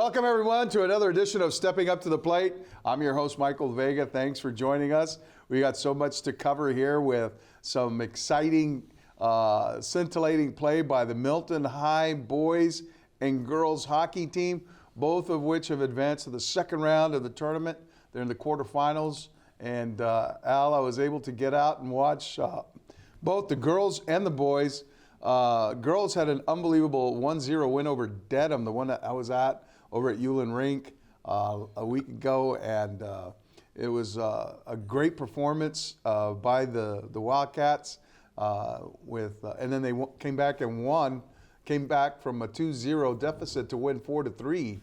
Welcome, everyone, to another edition of Stepping Up to the Plate. I'm your host, Michael Vega. Thanks for joining us. We got so much to cover here with some exciting, scintillating play by the Milton High boys and girls hockey team, both of which have advanced to the second round of the tournament. They're in the quarterfinals. And Al, I was able to get out and watch both the girls and the boys. Girls had an unbelievable 1-0 win over Dedham, the one that I was at over at Hewlin Rink a week ago, and it was a great performance by the Wildcats. And then they came back and won, came back from a 2-0 deficit to win 4-3.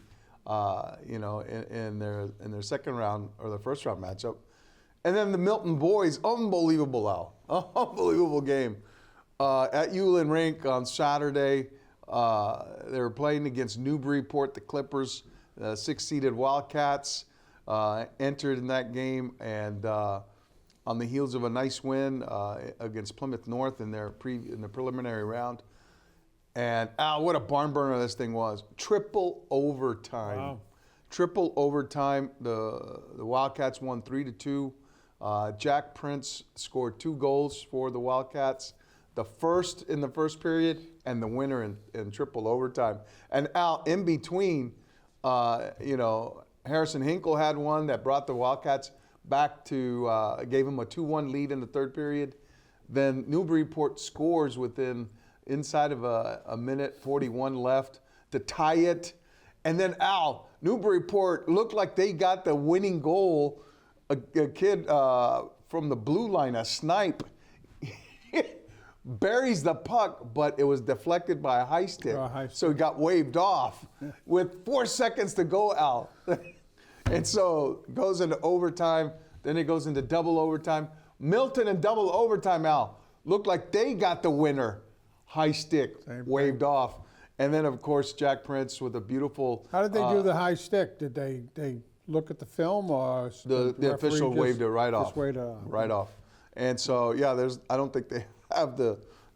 In their second round or their first round matchup. And then the Milton boys, unbelievable, Al, unbelievable game. At Hewlin Rink on Saturday, they were playing against Newburyport, the Clippers, 6-seeded Wildcats, entered in that game, and on the heels of a nice win against Plymouth North in the preliminary round. And Al, what a barn burner this thing was. Triple overtime. Wow. Triple overtime. The Wildcats won 3-2. Jack Prince scored 2 goals for the Wildcats. The first in the first period and the winner in triple overtime. And Al, in between, Harrison Hinkle had one that brought the Wildcats back to, gave them a 2-1 lead in the third period. Then Newburyport scores inside of a minute 41 left to tie it. And then Al, Newburyport looked like they got the winning goal. A kid from the blue line, a snipe, buries the puck, but it was deflected by a high stick. So it got waved off with 4 seconds to go, Al. And so it goes into overtime. Then it goes into double overtime. Milton in double overtime, Al, looked like they got the winner. High stick, waved off. And then, of course, Jack Prince with a beautiful... How did they do the high stick? Did they look at the film, or the official waved it right off? Right off. And so, yeah, I don't think they have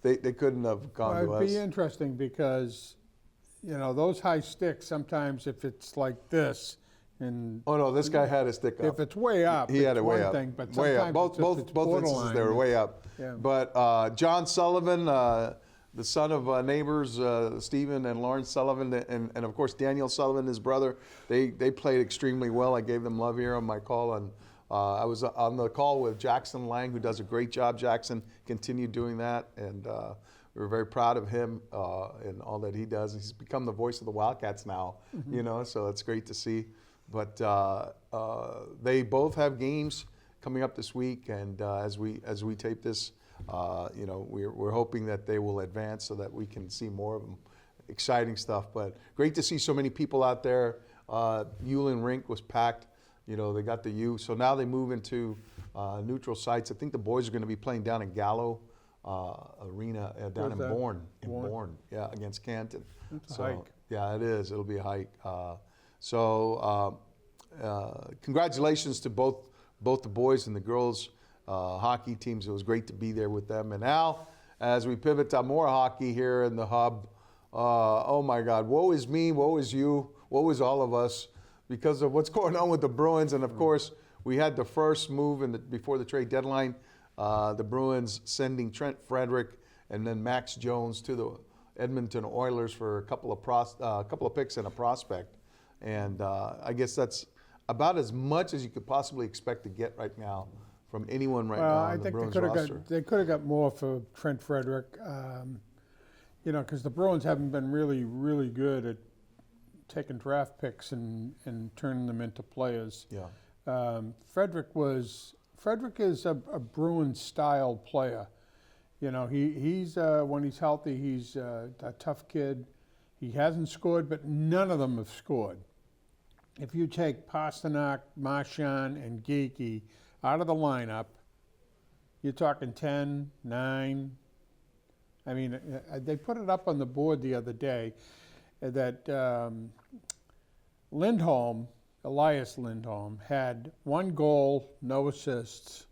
they couldn't have gone to us. It'd be interesting because, those high sticks, sometimes if it's like this, and... Oh, no, this guy had his stick up. If it's way up, he had it way up. Thing, but way up. Both instances, they were way up. Yeah. But John Sullivan, the son of neighbors, Stephen and Lawrence Sullivan, and of course Daniel Sullivan, his brother, they played extremely well. I gave them love here on my call, and I was on the call with Jackson Lang, who does a great job. Jackson continued doing that, and we were very proud of him and all that he does. He's become the voice of the Wildcats now, so it's great to see. But they both have games coming up this week, and as we tape this, we're hoping that they will advance so that we can see more of them. Exciting stuff, but great to see so many people out there. Hewlin Rink was packed. They got the U. So now they move into neutral sites. I think the boys are going to be playing down in Gallo Arena down in Bourne. Bourne, yeah, against Canton. It's a hike. Yeah, it is. It'll be a hike. Congratulations to both the boys and the girls hockey teams. It was great to be there with them. And now, as we pivot to more hockey here in the hub, oh my God, woe is me, woe is you, woe is all of us because of what's going on with the Bruins. And of course, we had the first move before the trade deadline, the Bruins sending Trent Frederick and then Max Jones to the Edmonton Oilers for a couple of picks and a prospect. And I guess that's about as much as you could possibly expect to get right now from anyone now on the Bruins roster. They could have got more for Trent Frederick, because the Bruins haven't been really, really good at taking draft picks and turning them into players. Yeah. Frederick is a Bruins-style player. He's when he's healthy, he's a tough kid. He hasn't scored, but none of them have scored. If you take Pasternak, Marchand, and Geekie out of the lineup, you're talking 10, 9. I mean, they put it up on the board the other day that Elias Lindholm, had 1 goal, no assists,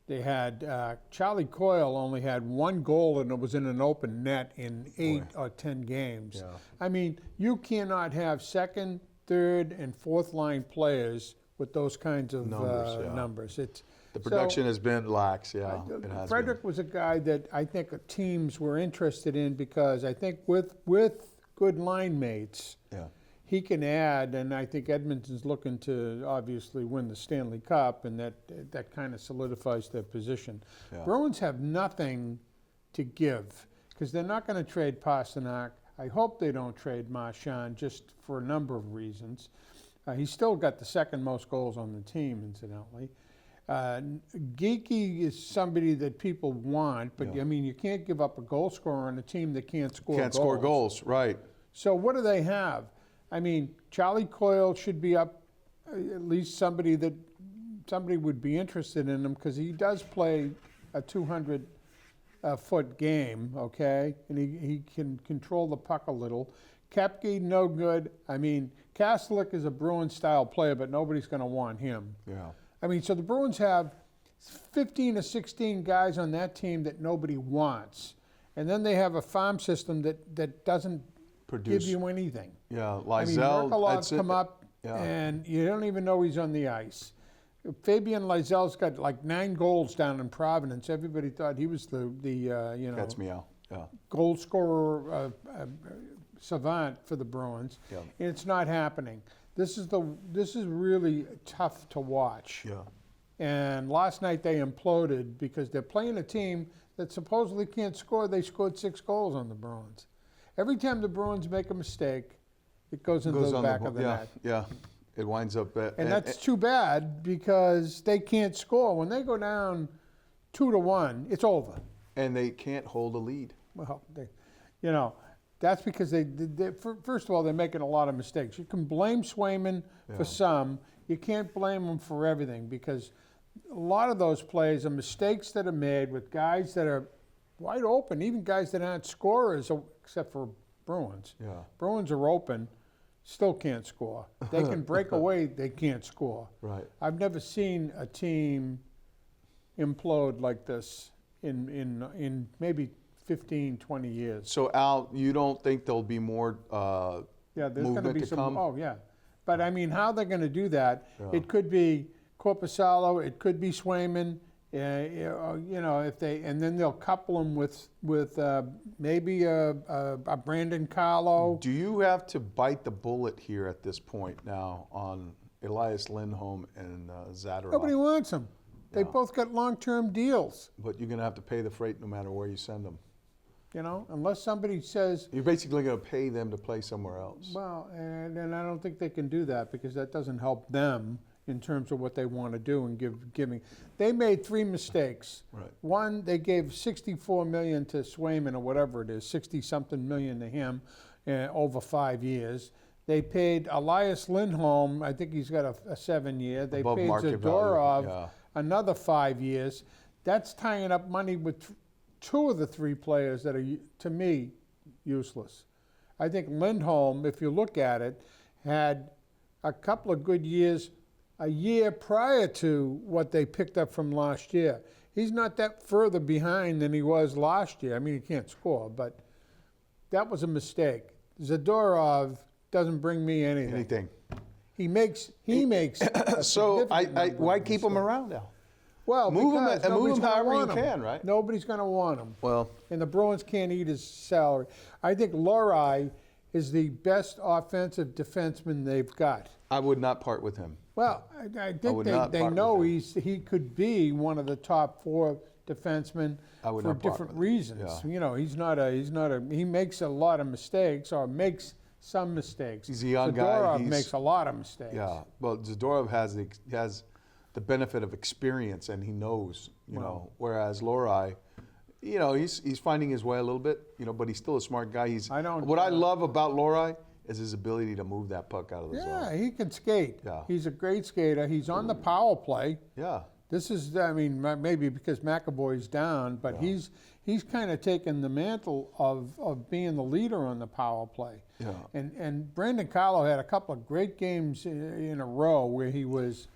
They had Charlie Coyle only had 1 goal, and it was in an open net in 8 or 10 games. Yeah. I mean, you cannot have second, third, and fourth line players with those kinds of numbers. The production has been lax, it has Frederick was a guy that I think teams were interested in because I think with good line mates, he can add, and I think Edmonton's looking to obviously win the Stanley Cup, and that kind of solidifies their position. Yeah. Bruins have nothing to give because they're not going to trade Pasternak. I hope they don't trade Marchand just for a number of reasons. He's still got the second most goals on the team, incidentally. Geeky is somebody that people want, but I mean, you can't give up a goal scorer on a team that can't score goals. Can't score goals, right. So what do they have? I mean, Charlie Coyle should be up, at least somebody would be interested in him because he does play a 200-foot game, okay? And he can control the puck a little. Kepke, no good. I mean, Kastelic is a Bruin-style player, but nobody's going to want him. Yeah. I mean, so the Bruins have 15 or 16 guys on that team that nobody wants. And then they have a farm system that doesn't give you anything. Yeah, I mean, Lysell. Merkelov's come up, and you don't even know he's on the ice. Fabian Lysel's got like 9 goals down in Providence. Everybody thought he was the That's meow. Yeah. goal scorer savant for the Bruins. Yeah. And it's not happening. This is really tough to watch. Yeah. And last night they imploded because they're playing a team that supposedly can't score. They scored 6 goals on the Bruins. Every time the Bruins make a mistake, it goes into the back of the net. Yeah, it winds up. And that's too bad because they can't score. When they go down 2-1, it's over. And they can't hold a lead. Well, that's because first of all, they're making a lot of mistakes. You can blame Swayman for some. You can't blame him for everything because a lot of those plays are mistakes that are made with guys that are wide open, even guys that aren't scorers, except for Bruins. Yeah. Bruins are open, still can't score. They can break away, they can't score. Right. I've never seen a team implode like this in maybe 15, 20 years. So, Al, you don't think there'll be more Yeah, there's going to be some. come? Oh, yeah. But, I mean, how they're going to do that, it could be Korpisalo, it could be Swayman, if they, and then they'll couple them with maybe a Brandon Carlo. Do you have to bite the bullet here at this point now on Elias Lindholm and Zadorov? Nobody wants them. They both got long-term deals. But you're going to have to pay the freight no matter where you send them. Unless somebody says. You're basically going to pay them to play somewhere else. Well, and I don't think they can do that because that doesn't help them in terms of what they want to do and giving. They made 3 mistakes. Right. One, they gave $64 million to Swayman or whatever it is, 60-something million to him over 5 years. They paid Elias Lindholm, I think he's got a 7-year. They Above paid market Zadorov value. another 5 years. That's tying up money with 2 of the 3 players that are, to me, useless. I think Lindholm, if you look at it, had a couple of good years a year prior to what they picked up from last year. He's not that further behind than he was last year. I mean, he can't score, but that was a mistake. Zadorov doesn't bring me anything. He makes So why keep him around now? Well, move because him however you can, right? Nobody's going to want him. Well, and the Bruins can't eat his salary. I think Lohrei is the best offensive defenseman they've got. I would not part with him. Well, I think they know he could be one of the top 4 defensemen for different reasons. Yeah. He makes a lot of mistakes or makes some mistakes. He's a young Zadorov guy. makes a lot of mistakes. Yeah, well, Zadorov has the benefit of experience and he knows, whereas Lohrei, he's finding his way a little bit, but he's still a smart guy. What I love about Lohrei is his ability to move that puck out of the zone. Yeah, he can skate. Yeah. He's a great skater. He's on the power play. Yeah. This is, maybe because McAvoy's down, but he's kind of taken the mantle of being the leader on the power play. Yeah. And Brandon Carlo had a couple of great games in a row where he was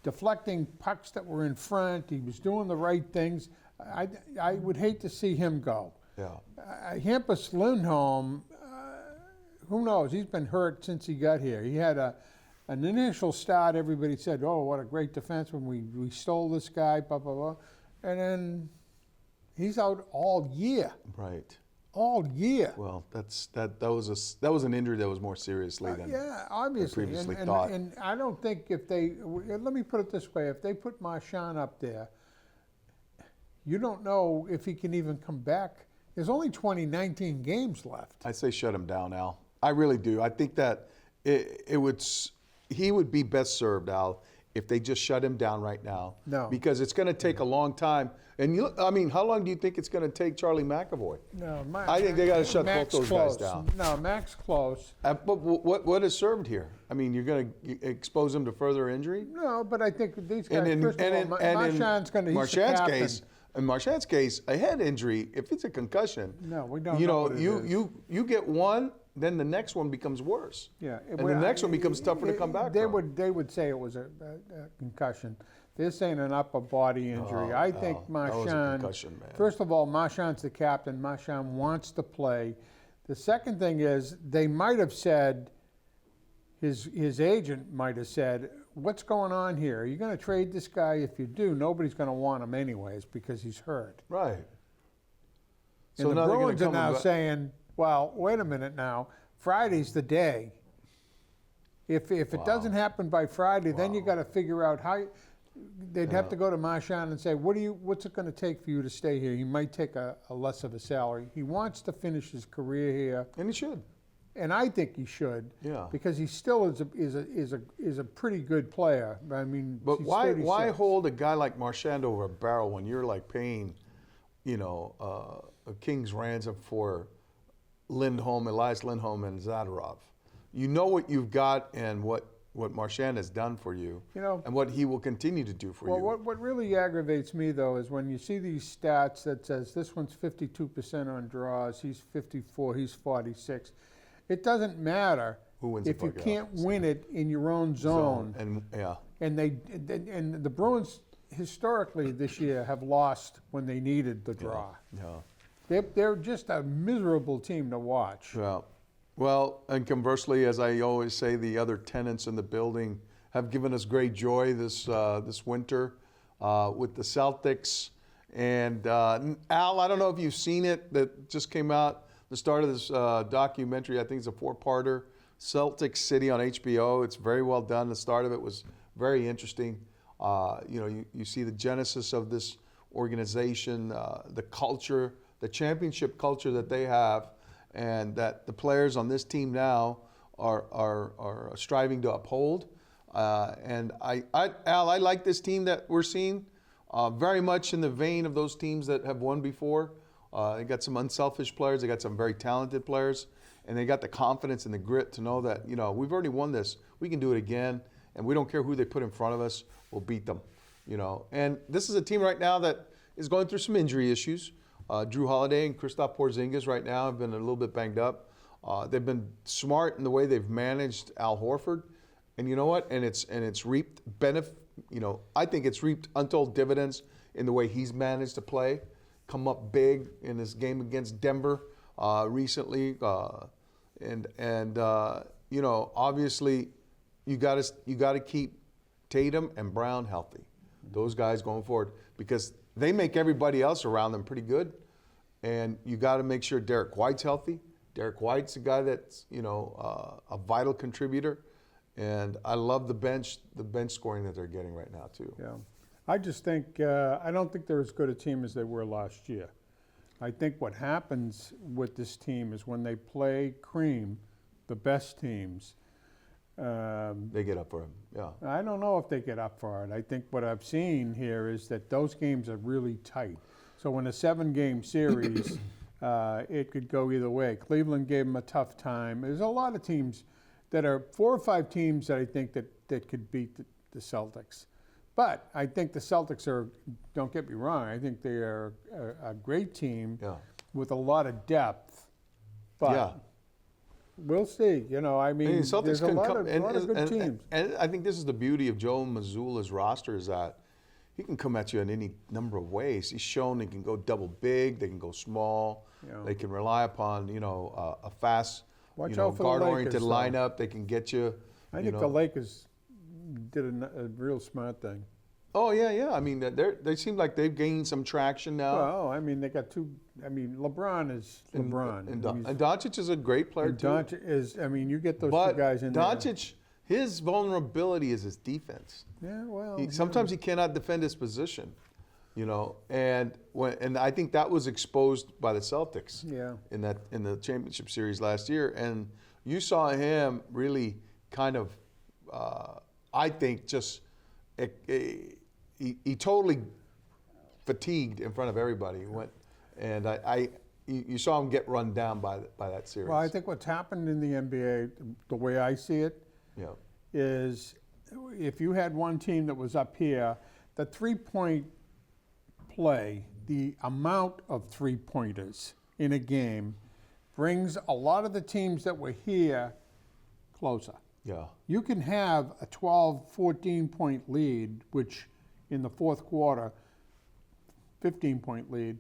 deflecting pucks that were in front. He was doing the right things. I would hate to see him go. Yeah. Hampus Lindholm, who knows? He's been hurt since he got here. He had an initial start. Everybody said, "Oh, what a great defenseman! We stole this guy." Blah blah blah, and then he's out all year. Right. All year. Well, that was an injury that was more seriously than obviously. previously and, thought. And I don't think if they, let me put it this way, if they put Marchand up there, you don't know if he can even come back. There's only 19 games left. I say shut him down, Al. I really do. I think that he would be best served, Al, if they just shut him down right now. No. Because it's going to take a long time. And how long do you think it's going to take Charlie McAvoy? No, I think they got to shut Max both those guys Close. down. No, Max Close. But what is served here? I mean, you're going to expose him to further injury? No, but I think these guys, And first of all, Marchand's going to, he's the captain. In Marchand's case, a head injury, if it's a concussion, no, we don't know what it is. you get one, then the next one becomes worse. Yeah, and the next one becomes tougher to come back from. They would say it was a concussion. They're saying an upper body injury. I think that was a Marchand. concussion, man. First of all, Marchand's the captain. Marchand wants to play. The second thing is they might have said, his agent might have said, "What's going on here? Are you going to trade this guy? If you do, nobody's going to want him anyways because he's hurt." Right. And the Bruins are now saying, "Well, wait a minute now. Friday's the day. If it doesn't happen by Friday, then you got to figure out how." They'd have to go to Marchand and say, "What's it going to take for you to stay here?" He might take a less of a salary. He wants to finish his career here, And he should. and I think he should. Yeah. Because he still is a pretty good player. I mean, But he's why 36. hold a guy like Marchand over a barrel when you're like paying, a king's ransom for Elias Lindholm, and Zadorov? You know what you've got and what Marchand has done for you, and what he will continue to do for you. Well, what really aggravates me, though, is when you see these stats that says this one's 52% on draws, he's 54, he's 46. It doesn't matter Who wins if the you puck, can't yeah. win it in your own zone. And And the Bruins historically this year have lost when they needed the draw. yeah. They're just a miserable team to watch. Yeah. Well, and conversely, as I always say, the other tenants in the building have given us great joy this winter with the Celtics. And Al, I don't know if you've seen it, that just came out, the start of this documentary. I think it's a 4-parter, Celtic City on HBO. It's very well done. The start of it was very interesting. You see the genesis of this organization, the culture, the championship culture that they have, and that the players on this team now are striving to uphold. And Al, I like this team that we're seeing, very much in the vein of those teams that have won before. They got some unselfish players, they got some very talented players, and they got the confidence and the grit to know that, we've already won this, we can do it again, and we don't care who they put in front of us, we'll beat them. And this is a team right now that is going through some injury issues. Drew Holiday and Kristaps Porzingis right now have been a little bit banged up. They've been smart in the way they've managed Al Horford, and you know what? And it's reaped benefit. I think it's reaped untold dividends in the way he's managed to play, come up big in his game against Denver recently, obviously you got to keep Tatum and Brown healthy. Those guys going forward, because they make everybody else around them pretty good. And you got to make sure Derek White's healthy. Derek White's a guy that's, a vital contributor. And I love the bench scoring that they're getting right now, too. Yeah. I just think, I don't think they're as good a team as they were last year. I think what happens with this team is when they play cream, the best teams, they get up for him, yeah. I don't know if they get up for it. I think what I've seen here is that those games are really tight. So in a 7-game series, it could go either way. Cleveland gave them a tough time. There's a lot of teams that are 4 or 5 teams that I think that could beat the Celtics. But I think the Celtics are, don't get me wrong, I think they are a great team with a lot of depth. But we'll see. You know, I mean, And Celtics there's a can lot come, of, lot of good teams. and I think this is the beauty of Joe Mazzulla's roster is that he can come at you in any number of ways. He's shown he can go double big, they can go small, Yeah. they can rely upon a fast, Watch out for the guard-oriented Lakers, though. lineup. They can get you. I think the Lakers did a real smart thing. Oh yeah. I mean, they seem like they've gained some traction now. Well, I mean, they got two. I mean, LeBron is LeBron. And Doncic is a great player And too. Doncic is. I mean, you get those But two guys in Doncic, his vulnerability is his defense. there. Yeah, well. Sometimes he cannot defend his position, and I think that was exposed by the Celtics. Yeah. In the championship series last year, and you saw him really kind of, I think, just he totally fatigued in front of everybody. He went, and you saw him get run down by that series. Well, I think what's happened in the NBA, the way I see it, Yeah. is if you had one team that was up here, the three-point play, the amount of three-pointers in a game brings a lot of the teams that were here closer. Yeah. You can have a 12, 14-point lead, which in the fourth quarter, 15-point lead,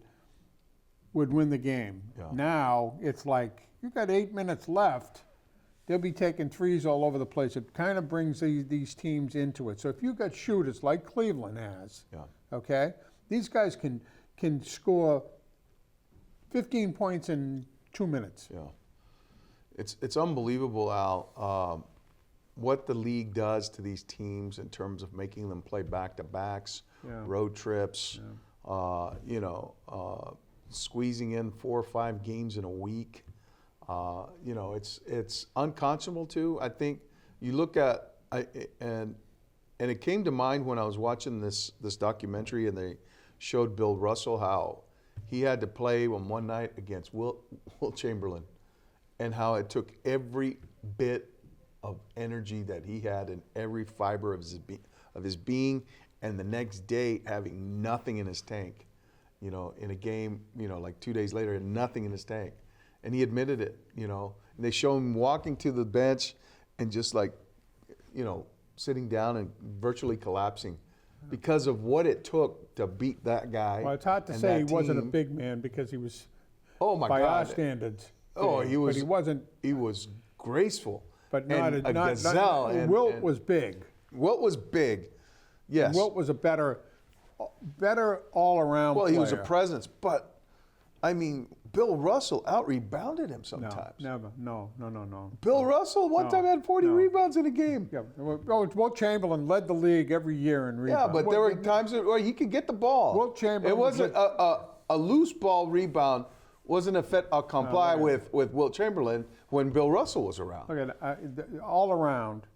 would win the game. Yeah. Now, it's like, you got 8 minutes left, they'll be taking threes all over the place. It kind of brings these teams into it. So if you've got shooters like Cleveland has, Yeah. okay, these guys can score 15 points in 2 minutes. Yeah. It's unbelievable, Al, what the league does to these teams in terms of making them play back-to-backs, Yeah. road trips, squeezing in 4 or 5 games in a week. It's unconscionable too. I think you look at and it came to mind when I was watching this documentary and they showed Bill Russell how he had to play on one night against Will Chamberlain, and how it took every bit of energy that he had in every fiber of his being, and the next day having nothing in his tank, in a game, like 2 days later, and nothing in his tank. And he admitted it, and they show him walking to the bench and just like, sitting down and virtually collapsing because of what it took to beat that guy. Well, it's hard to and say he that wasn't a team. big man because he was, Oh my by our God. standards. Oh, big, he was. But he wasn't. He was graceful. But not and a gazelle. Not, and, Wilt and was big. Wilt was big. Yes. Wilt was a better all-around Well, player. he was a presence, but I mean, Bill Russell out-rebounded him No, sometimes. never. No. Bill Russell one No, time had 40 no. rebounds in a game. Yeah, Wilt Chamberlain led the league every year in Yeah, rebounds. but there were times where he could get the ball. Wilt Chamberlain It wasn't was a loose ball rebound. Wasn't a fait accompli No, with Wilt Chamberlain when Bill Russell was around. Look at all around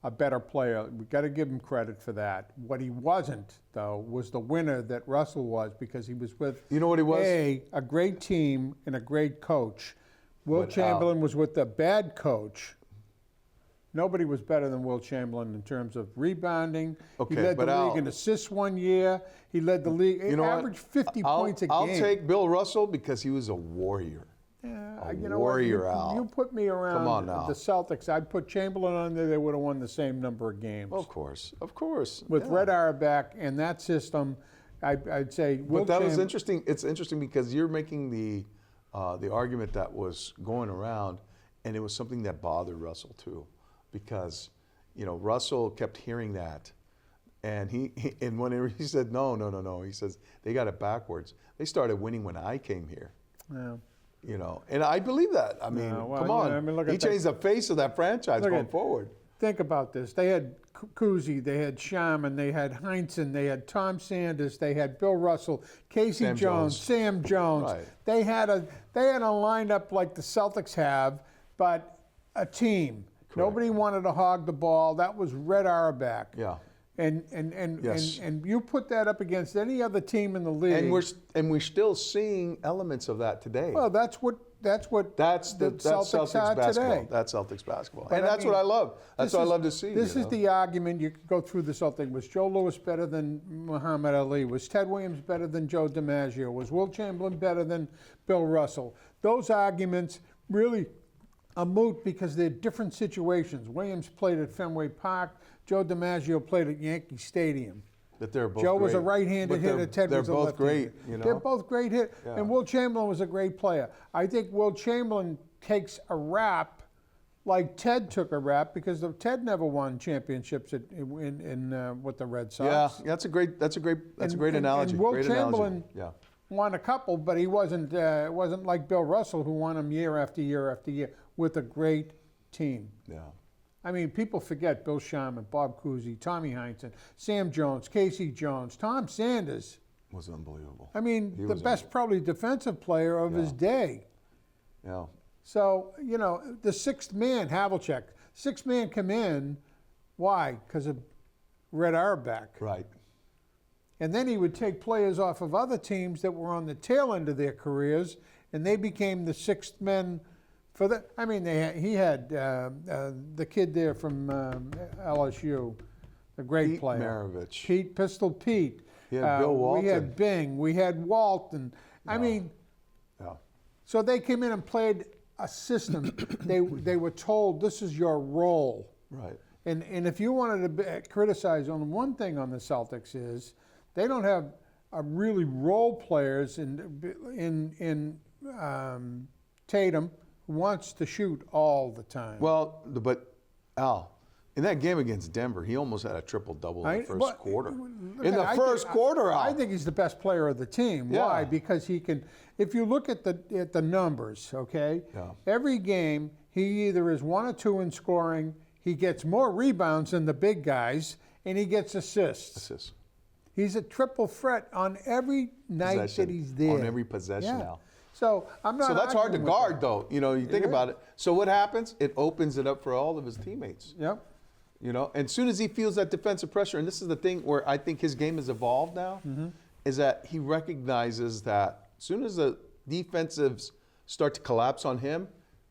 a better player. We got to give him credit for that. What he wasn't, though, was the winner that Russell was, because he was with You know what he was? a great team and a great coach. Wilt But, Chamberlain was with a bad coach. Nobody was better than Wilt Chamberlain in terms of rebounding. Okay, he led the but league Al- in assists one year. He led the league. He You know what? averaged 50 I'll- points a I'll game. take Bill Russell because he was a warrior. Yeah, A you know warrior, what? Al. You put me around Come on now. the Celtics. I'd put Chamberlain on there. They would have won the same number of games. Of course. With yeah. Red Auerbach and that system, I'd say. But that was interesting. It's interesting because you're making the argument that was going around, and it was something that bothered Russell too, because Russell kept hearing that, and and whenever he said no, he says they got it backwards. They started winning when I came here. Yeah. And I believe that. I mean, well, come yeah, on. I mean, look He at that. changed the face of that franchise Look going at- forward. Think about this. They had Cousy, they had Shaman, they had Heinsohn, they had Tom Sanders, they had Bill Russell, Casey Sam Jones, Jones. Sam Jones. Right. They had a lineup like the Celtics have, but a team. Nobody wanted to hog the ball. That was Red Auerbach. Yeah. And Yes. and you put that up against any other team in the league. And we're still seeing elements of that today. well, that's what That's the Celtics are basketball. today. That's Celtics basketball, But and I that's mean, what I love. That's this what I is- love to see. This is the argument. You could go through this whole thing. Was Joe Louis better than Muhammad Ali? Was Ted Williams better than Joe DiMaggio? Was Wilt Chamberlain better than Bill Russell? Those arguments really a moot because they're different situations. Williams played at Fenway Park. Joe DiMaggio played at Yankee Stadium. But they're both Joe great. was a right-handed hitter. Ted was a They're both left-handed. great, you know. They're both great hitters. Yeah. And Will Chamberlain was a great player. I think Will Chamberlain takes a rap like Ted took a rap because Ted never won championships with the Red Sox. Yeah, that's a great analogy. And Will great Chamberlain analogy. won a couple, but he wasn't like Bill Russell, who won them year after year after year with a great team. Yeah. I mean, people forget Bill Sharman, Bob Cousy, Tommy Heinsohn, Sam Jones, Casey Jones, Tom Sanders. Was unbelievable. I mean, the best probably defensive player of his day. Yeah. So, you know, the sixth man, Havlicek, sixth man come in. Why? Because of Red Auerbach. Right. And then he would take players off of other teams that were on the tail end of their careers, and they became the sixth men for the. I mean, he had the kid there from LSU, the great Pete player. Maravich. Pistol Pete. He had Bill Walton. We had Bing. We had Walton. I mean, so they came in and played a system. they were told this is your role. Right. And if you wanted to criticize on one thing on the Celtics is they don't have really role players in Tatum who wants to shoot all the time. Well, but Al, in that game against Denver, he almost had a triple-double in the first quarter. In the first quarter, Al. I think he's the best player of the team. Yeah. Why? Because he can. If you look at the numbers, okay, every game he either is 1 or 2 in scoring. He gets more rebounds than the big guys, and he gets assists. He's a triple threat on every night that he's there. On every possession now. So I'm not. So that's hard to arguing with guard, that. though. You know, you think about it. So what happens? It opens it up for all of his teammates. Yep. You know, and as soon as he feels that defensive pressure, and this is the thing where I think his game has evolved now, is that he recognizes that as soon as the defensives start to collapse on him,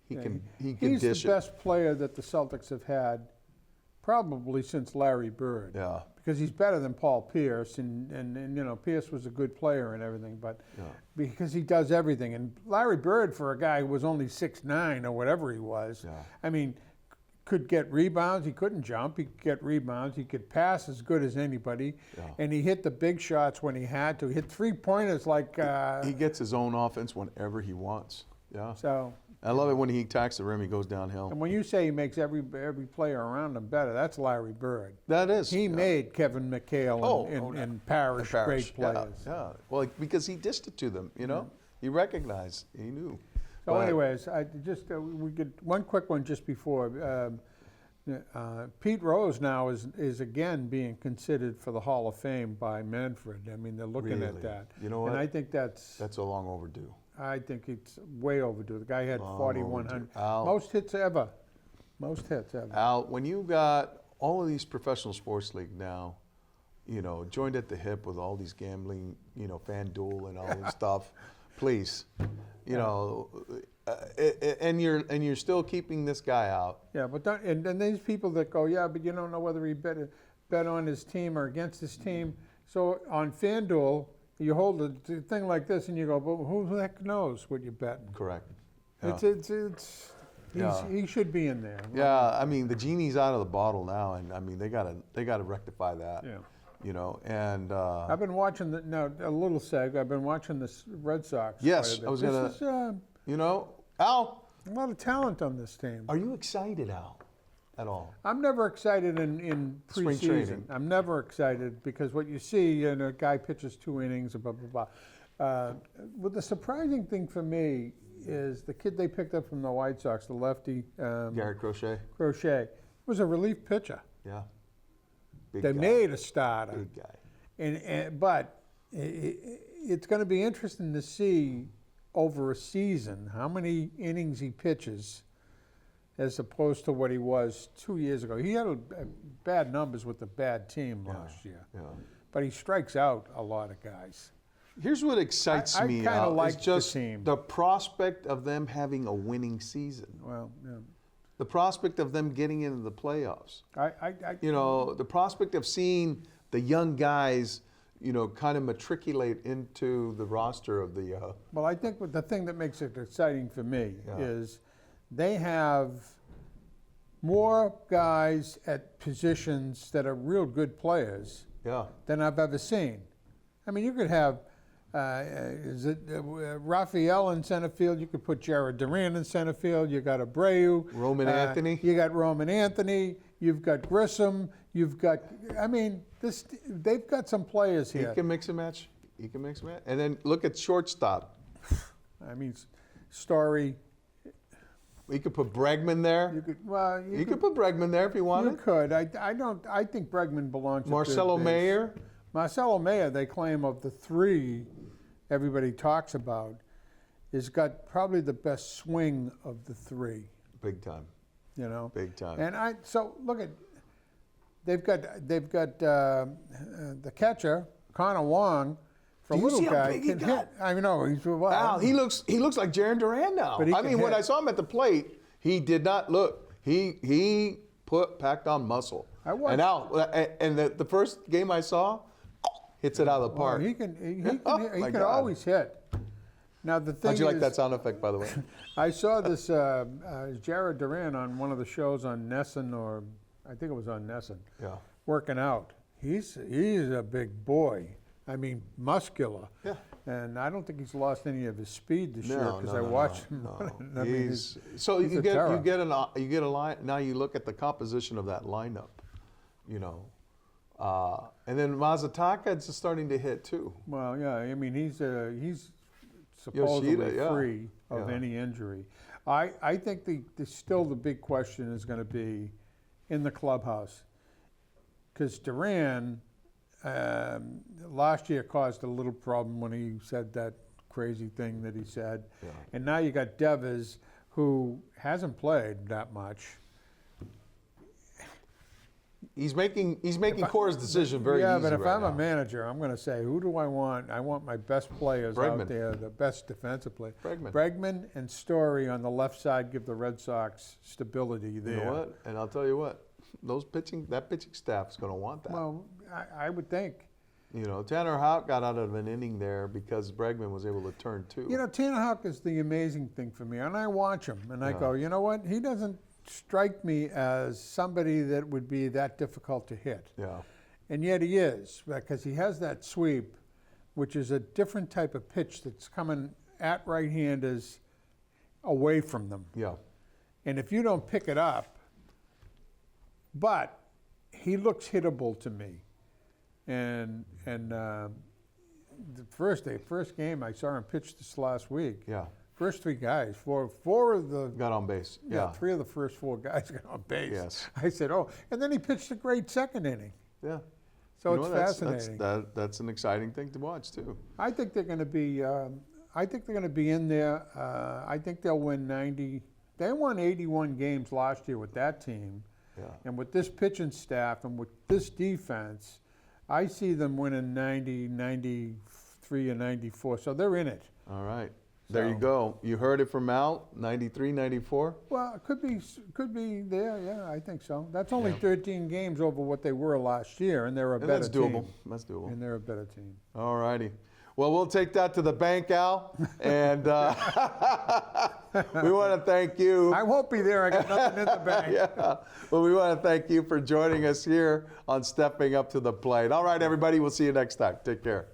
he can He's dish the best player that the Celtics have had probably since Larry Bird. Yeah. Because he's better than Paul Pierce, and you know, Pierce was a good player and everything, but because he does everything. And Larry Bird, for a guy who was only 6'9" or whatever he was, I mean, could get rebounds. He couldn't jump. He could get rebounds. He could pass as good as anybody. And he hit the big shots when he had to. He hit three-pointers like... he gets his own offense whenever he wants. Yeah. So I love it when he attacks the rim, he goes downhill. And when you say he makes every player around him better, that's Larry Bird. That is. He made Kevin McHale and Parrish great players. Yeah. Well, because he dished it to them, you know? He recognized. He knew. So anyways, I just we could one quick one just before. Pete Rose now is again being considered for the Hall of Fame by Manfred. I mean, they're looking at that. You know what? And I think that's a long overdue. I think it's way overdue. The guy had 4,100 most hits ever. Most hits ever. Al, when you got all of these professional sports league now, you know, joined at the hip with all these gambling, you know, FanDuel and all this stuff, please, you know, and you're still keeping this guy out. Yeah, but and these people that go, yeah, but you don't know whether he bet on his team or against his team. So on FanDuel, you hold a thing like this and you go, but who the heck knows what you're betting? Correct. Yeah. He should be in there. Yeah, I mean the genie's out of the bottle now, and I mean they gotta rectify that. Yeah. You know, and I've been watching a little seg. I've been watching the Red Sox. Yes, quite a bit. I was gonna. You know, Al, a lot of talent on this team. Are you excited, Al, at all? I'm never excited in Spring preseason. training. I'm never excited because what you see, you know, a guy pitches 2 innings, blah blah blah. But the surprising thing for me is the kid they picked up from the White Sox, the lefty. Garrett Crochet. Crochet was a relief pitcher. Yeah. They made a starter. Big guy. But it's going to be interesting to see over a season how many innings he pitches as opposed to what he was 2 years ago. He had bad numbers with a bad team last year. Yeah. But he strikes out a lot of guys. Here's what excites me, I kind of like is just the team. The prospect of them having a winning season. Well, yeah. The prospect of them getting into the playoffs. You know, the prospect of seeing the young guys, you know, kind of matriculate into the roster of the. Well, I think the thing that makes it exciting for me is they have more guys at positions that are real good players Yeah. than I've ever seen. I mean, you could have Raphael in center field. You could put Jared Duran in center field. You got Abreu, Roman Anthony. You got Roman Anthony. You've got Grissom. You've got. I mean, they've got some players He here. can mix and match. He can mix and match. And then look at shortstop. I mean, Story. You could put Bregman there. You could. Well, You could put Bregman there if you You wanted. could. I don't. I think Bregman belongs. Marcelo at third base. Mayer. Marcelo Mayer, they claim of the three everybody talks about, has got probably the best swing of the three. Big time. You know. Big time. And so look at. They've got the catcher Connor Wong. For a Do you little see how guy big he can got? hit. I know he's well. Wow, he looks like Jaron Duran now. But he I can mean, when hit. I saw him at the plate, he did not look. He packed on muscle. I watched- And now, and the first game I saw, hits it out of the Well, park. he can. Oh, He my can God. always hit. Now the thing How'd you like is, that sound effect, by the way? I saw this Jared Duran on one of the shows on Nesson, or I think it was on Nesson, Yeah. working out. He's a big boy. I mean, muscular. Yeah. And I don't think he's lost any of his speed this year No, because no, I no, watched him. no. run. I mean, So he's you a get terror. you get a line. Now you look at the composition of that lineup, you know, and then Mazataka is starting to hit too. Well, yeah. I mean, he's supposedly Yoshida, yeah. free of Yeah. any injury. I think still the big question is going to be in the clubhouse because Duran last year caused a little problem when he said that crazy thing that he said, Yeah. and now you got Devers who hasn't played that much. He's making Cora's decision very yeah, easy but if right I'm now. a manager, I'm going to say, who do I want? I want my best players Bregman. out there, the best defensive players. Bregman. And Story on the left side give the Red Sox stability there. You know what? And I'll tell you what, that pitching staff is going to want that. Well, I would think. You know, Tanner Houck got out of an inning there because Bregman was able to turn two. You know, Tanner Houck is the amazing thing for me, and I watch him, and I Yeah. go, you know what? He doesn't strike me as somebody that would be that difficult to hit. Yeah. And yet he is, because he has that sweep, which is a different type of pitch that's coming at right-handers away from them. Yeah. And if you don't pick it up, but he looks hittable to me. And the first game I saw him pitch this last week. Yeah. First three guys, four of the Got on base. Yeah. three of the first four guys got on base. Yes. I said, oh, and then he pitched a great second inning. Yeah. So You it's know, that's fascinating. that's an exciting thing to watch too. I think they're going to be. I think they're going to be in there. I think they'll win 90. They won 81 games last year with that team, Yeah. and with this pitching staff and with this defense, I see them winning 90, 93, and 94. So they're in it. All right. There you So- go. You heard it from Al, 93, 94. Well, it could be there. Yeah, I think so. That's only 13 games over what they were last year, and they're a And better that's doable. team. That's doable. And they're a better team. All righty. Well, we'll take that to the bank, Al. And we want to thank you. I won't be there. I got nothing in the bank. Yeah. Well, we want to thank you for joining us here on Stepping Up to the Plate. All right, everybody. We'll see you next time. Take care.